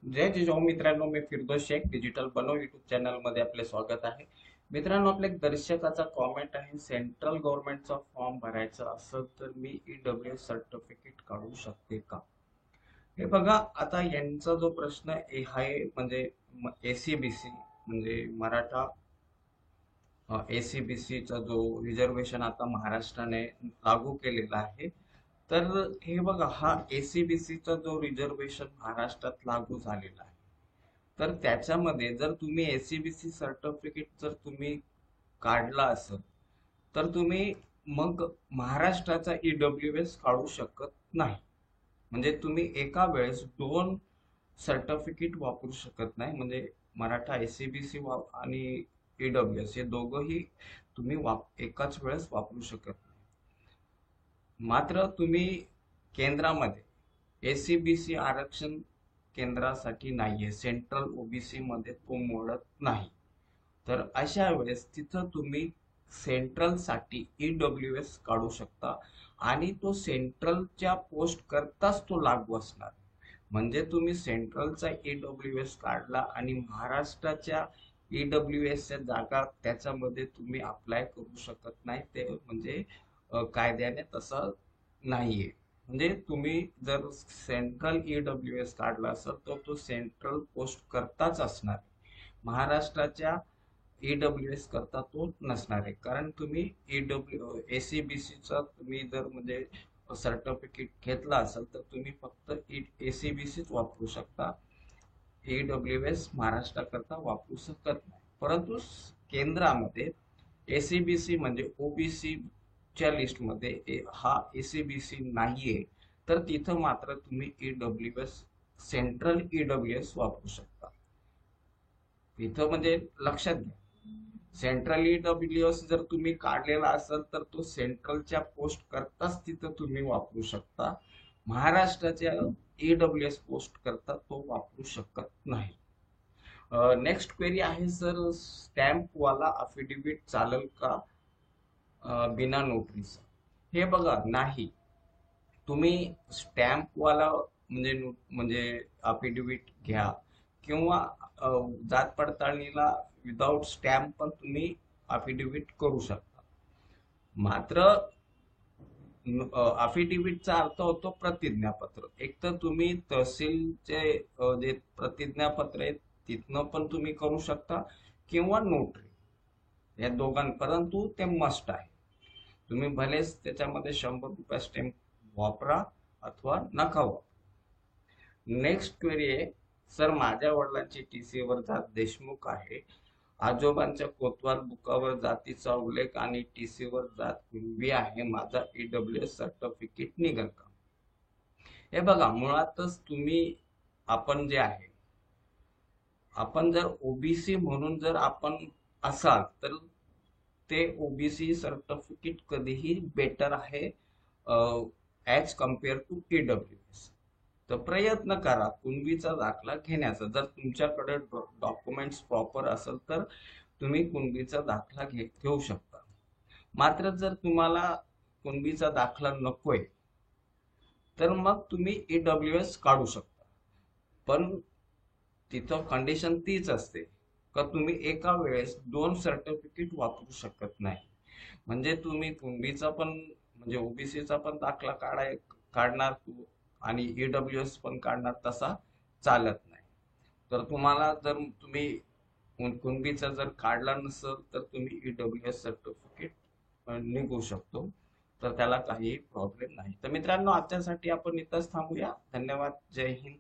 जय जिजाऊ मित्रांनो, मी फिरदोस शेख डिजिटल बनव YouTube channel मध्ये आपले स्वागत आहे. मित्रांनो, आपल्या एक दर्शकाचा कॉमेंट आहे, सेंट्रल गव्हर्नमेंटचा फॉर्म भरायचा असेल तर मी ईडब्ल्यूएस सर्टिफिकेट काढू शकते का? हे बघा, आता यांचा जो प्रश्न आहे म्हणजे एसीबीसी म्हणजे मराठा एसीबीसीचा जो रिझर्वेशन आता महाराष्ट्राने लागू केलेला आहे. तर हे बघा, हा एसीबीसीचा जो रिझर्वेशन महाराष्ट्रात लागू झालेला आहे, तर त्याच्यामध्ये जर तुम्ही एसीबीसी सर्टिफिकेट जर तुम्ही काढला असेल तर तुम्ही मग महाराष्ट्राचा ईडब्ल्यूएस काढू शकत नाही. म्हणजे तुम्ही एका वेळेस दोन सर्टिफिकेट वापरू शकत नाही. म्हणजे मराठा एसीबीसी आणि ईडब्ल्यूएस हे दोघंही तुम्ही एकाच वेळेस वापरू शकत नाही. मात्र तुम्ही केंद्रामध्ये एसीबीसी आरक्षण केंद्रासाठी नाहीये, सेंट्रल ओबीसी मध्ये तो मोडत नाही. तर अशा वेळेस तिथं तुम्ही सेंट्रल साठी ईडब्ल्यूएस काढू शकता आणि तो सेंट्रलच्या पोस्ट करताच तो लागू असणार. म्हणजे तुम्ही सेंट्रलचा ईडब्ल्यूएस काढला आणि महाराष्ट्राच्या ईडब्ल्यूएसच्या जागा त्याच्यामध्ये तुम्ही अप्लाय करू शकत नाही. ते म्हणजे कायद्याने तसं नाहीये. म्हणजे तुम्ही जर सेंट्रल ईडब्ल्यूएस काढला असेल तर तो सेंट्रल पोस्ट करताच असणार, महाराष्ट्राच्या ईडब्ल्यूएस करता तो नसणार आहे. कारण तुम्ही एसीबीसीचा तुम्ही जर म्हणजे सर्टिफिकेट घेतला असेल तर तुम्ही फक्त एसीबीसीच वापरू शकता, ईडब्ल्यूएस महाराष्ट्राकरता वापरू शकत नाही. परंतु केंद्रामध्ये एसीबीसी म्हणजे ओबीसी च्या लिस्टमध्ये हा एसीबीसी नाहीये, तर तिथं मात्र तुम्ही ईडब्ल्यूएस सेंट्रल ईडब्ल्यूएस वापरू शकता. तिथं म्हणजे लक्षात घ्या, सेंट्रल ईडब्ल्यूएस जर तुम्ही काढलेला असेल तर तो सेंट्रलच्या पोस्ट करताच तिथं तुम्ही वापरू शकता, महाराष्ट्राच्या ईडब्ल्यूएस पोस्ट करता तो वापरू शकत नाही. नेक्स्ट क्वेरी आहे सर, स्टॅम्प वाला अफिडेविट चालेल का बिना नोटरीचा? हे बघा, नाही. तुम्ही स्टॅम्प वाला म्हणजे अफिडेविट घ्या किंवा जात पडताळणीला विदाउट स्टॅम्प पण तुम्ही अफिडेविट करू शकता. मात्र अफिडेविटचा अर्थ होतो प्रतिज्ञापत्र. एक तर तुम्ही तहसीलचे जे प्रतिज्ञापत्र आहे तिथनं पण तुम्ही करू शकता किंवा नोटरी, या दोघां, परंतु ते मस्ट आहे. तुम्ही भलेच त्याच्यामध्ये 100 रुपये स्टॅम्प वापरा अथवा नका वापरा. नेक्स्ट क्वेरी आहे, सर माझ्या वडिलांची टीसी वर जात देशमुख आहे, आजोबांच्या कोतवाल बुकावर जातीचा उल्लेख आणि टीसी वर जात कुणबी आहे, माझा ईडब्ल्यूएस सर्टिफिकेट निघेल का? हे बघा, मुळातच तुम्ही, आपण जे आहे, आपण जर ओबीसी म्हणून जर आपण असाल तर ते ओबीसी सर्टिफिकेट कधीही बेटर आहे ऍज कम्पेअर टू ईडब्ल्यूएस. तर प्रयत्न करा कुणबीचा दाखला घेण्याचा. जर तुमच्याकडे डॉक्युमेंट्स प्रॉपर असेल तर तुम्ही कुणबीचा दाखला घेऊ शकता. मात्र जर तुम्हाला कुणबीचा दाखला नकोय तर मग तुम्ही ईडब्ल्यूएस काढू शकता. पण तिथं कंडिशन तीच असते का तुम्ही एका वेळेस दोन सर्टिफिकेट वापरू शकत नाही. म्हणजे तुम्ही कुणबीचा पण म्हणजे ओबीसीचा पण दाखला काढणार आणि ईडब्ल्यूएस पण काढणार, तसा चालत नाही. तर तुम्हाला जर तुम्ही कुणबीचा जर काढला नसेल तर तुम्ही ईडब्ल्यूएस सर्टिफिकेट निघू शकतो, तर त्याला काही प्रॉब्लेम नाही. तर मित्रांनो, आजच्यासाठी आपण इथंच थांबूया. धन्यवाद. जय हिंद.